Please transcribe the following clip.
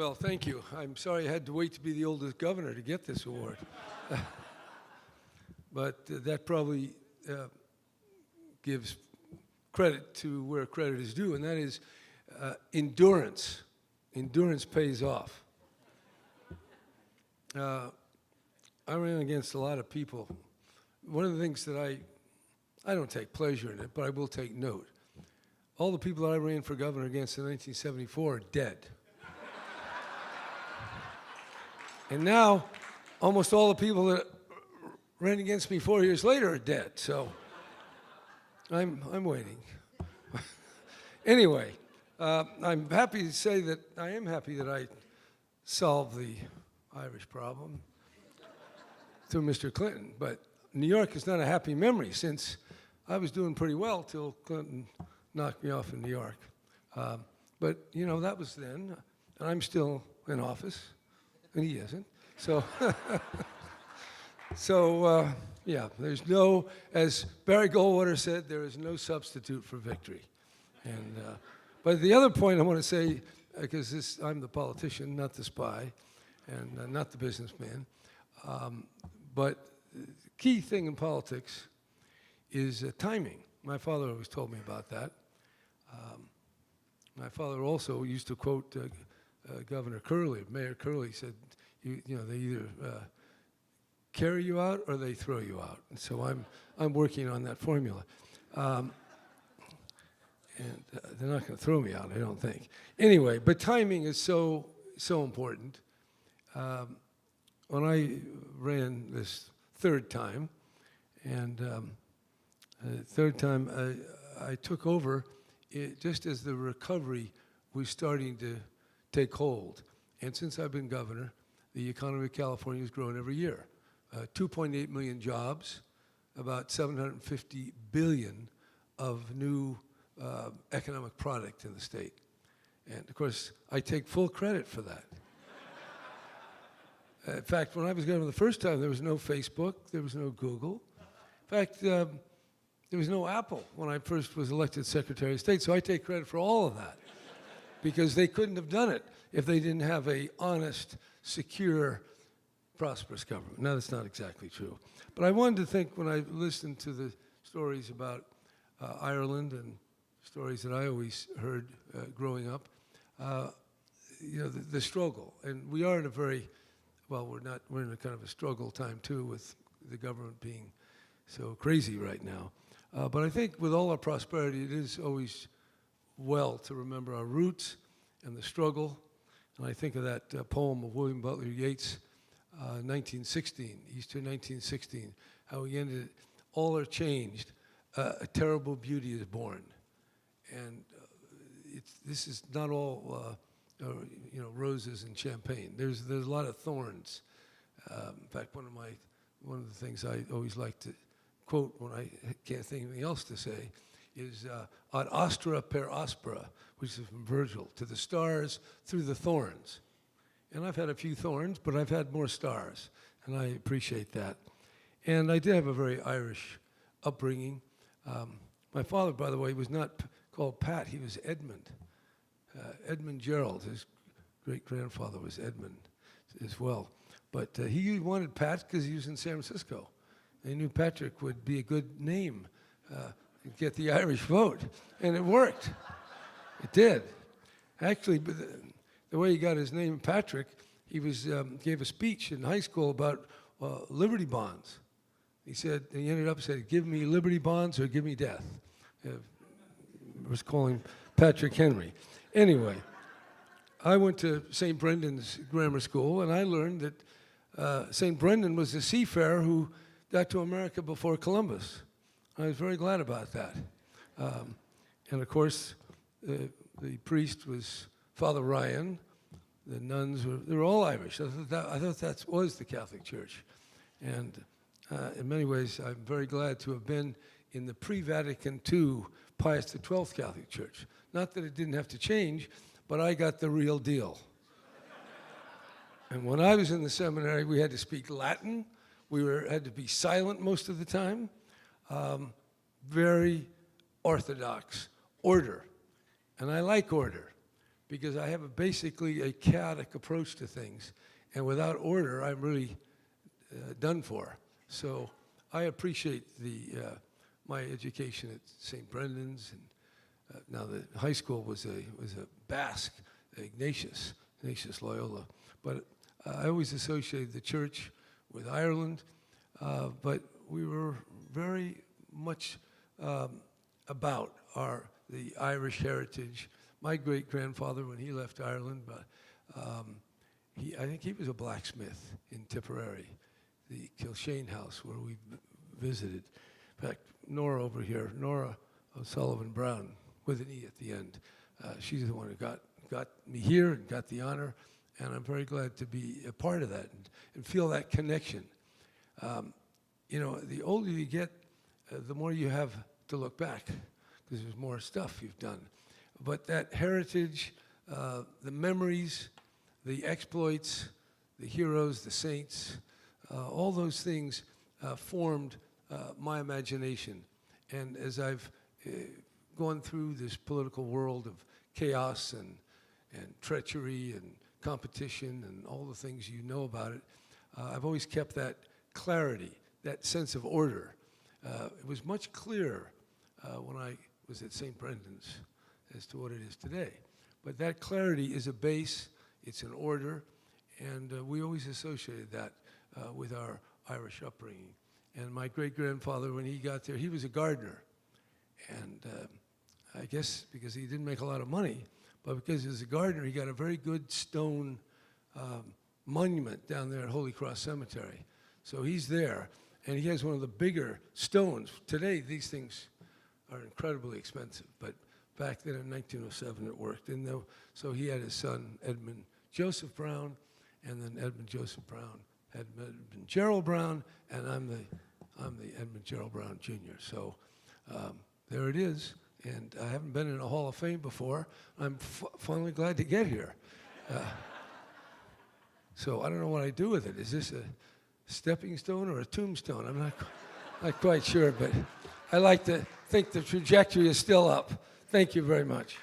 Well, thank you. I'm sorry I had to wait to be the oldest governor to get this award. But that probably gives credit to where credit is due, and that is endurance. Endurance pays off. I ran against a lot of people. One of the things that I don't take pleasure in it, but I will take note. All the people that I ran for governor against in 1974 are dead. And now, almost all the people that ran against me 4 years later are dead. So I'm waiting. Anyway, I'm happy to say that I am happy that I solved the Irish problem through Mr. Clinton. But New York is not a happy memory, since I was doing pretty well till Clinton knocked me off in New York. But, you know, that was then, and I'm still in office, and he isn't. So, yeah, there's no, as Barry Goldwater said, there is no substitute for victory. And, but the other point I want to say, because I'm the politician, not the spy, and not the businessman, but the key thing in politics is timing. My father always told me about that. My father also used to quote Governor Curley, Mayor Curley, said, you know, they either carry you out or they throw you out. And so I'm working on that formula. And they're not going to throw me out, I don't think. Anyway, but timing is so important. When I ran this third time, and third time I took over just as the recovery was starting to take hold. And since I've been governor, the economy of California has grown every year. 2.8 million jobs, about 750 billion of new economic product in the state. And of course, I take full credit for that. In fact, when I was governor the first time, there was no Facebook, there was no Google. In fact, there was no Apple when I first was elected Secretary of State, so I take credit for all of that, because they couldn't have done it if they didn't have a honest, secure, prosperous government. Now, that's not exactly true. But I wanted to think, when I listened to the stories about Ireland and stories that I always heard growing up, you know, the struggle. And we are in a very, well, we're in a kind of a struggle time too, with the government being so crazy right now. But I think with all our prosperity, it is always well to remember our roots and the struggle. And I think of that poem of William Butler Yeats, 1916, Easter 1916, how he ended it, all are changed, a terrible beauty is born. And this is not all you know, roses and champagne. There's a lot of thorns. In fact, one of the things I always like to quote when I can't think of anything else to say is ad astra per aspera, which is from Virgil, to the stars through the thorns. And I've had a few thorns, but I've had more stars, and I appreciate that. And I did have a very Irish upbringing. My father, by the way, was not called Pat, he was Edmund. Edmund Gerald, his great-grandfather was Edmund as well. But he wanted Pat because he was in San Francisco. They knew Patrick would be a good name, get the Irish vote, and it worked. It did. Actually, the way he got his name, Patrick, he gave a speech in high school about Liberty bonds. He ended up saying, "Give me Liberty bonds or give me death." Was calling Patrick Henry. Anyway, I went to St. Brendan's Grammar School, and I learned that St. Brendan was a seafarer who got to America before Columbus. I was very glad about that. And of course, the priest was Father Ryan. The nuns they were all Irish. I thought that was the Catholic Church. And in many ways, I'm very glad to have been in the pre-Vatican II Pius XII Catholic Church. Not that it didn't have to change, but I got the real deal. And when I was in the seminary, we had to speak Latin. We had to be silent most of the time. Very orthodox order. And I like order, because I have basically a chaotic approach to things. And without order, I'm really done for. So I appreciate my education at St. Brendan's, and now the high school was a Basque, Ignatius Loyola. But I always associated the church with Ireland, but we were very much about the Irish heritage. My great-grandfather, when he left Ireland, I think he was a blacksmith in Tipperary, the Kilshane house where we visited. In fact, Nora over here, Nora O'Sullivan Brown, with an E at the end, she's the one who got me here and got the honor, and I'm very glad to be a part of that and feel that connection. The older you get, the more you have to look back, because there's more stuff you've done. But that heritage, the memories, the exploits, the heroes, the saints, all those things formed my imagination. And as I've gone through this political world of chaos and treachery and competition and all the things you know about it, I've always kept that clarity, that sense of order. It was much clearer when I was at St. Brendan's as to what it is today. But that clarity is a base, it's an order, and we always associated that with our Irish upbringing. And my great-grandfather, when he got there, he was a gardener. And I guess because he didn't make a lot of money, but because he was a gardener, he got a very good stone monument down there at Holy Cross Cemetery. So he's there, and he has one of the bigger stones. Today, these things are incredibly expensive, but back then in 1907 it worked. And so he had his son, Edmund Joseph Brown, and then Edmund Joseph Brown had Edmund Gerald Brown, and I'm the Edmund Gerald Brown Jr. So there it is. And I haven't been in a Hall of Fame before. I'm finally glad to get here. So I don't know what I do with it. Is this a stepping stone or a tombstone? I'm not quite sure, but I like to think the trajectory is still up. Thank you very much.